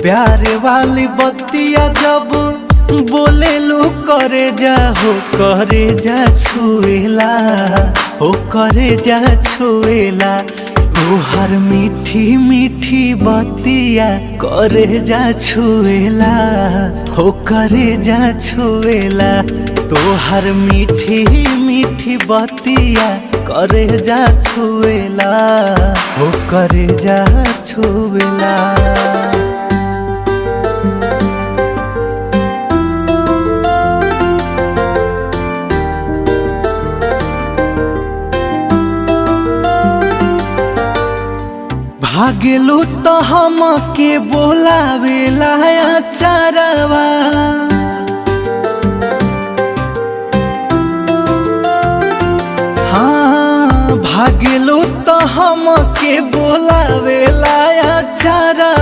प्यार वाली बत्तियां जब बोले लो करे जा हो करे जा छुएला हो करे जा छुएला तोहर मीठी मीठी बत्तियां करे जा छुएला हो करे जा छुएला तोहर मीठी मीठी बत्तियां करे जा छुएला हो करे जा छुएला। भागेलू तो हमके बोलावेला अचारवा हाँ भागेलू तो हमके बोलावेला अचारवा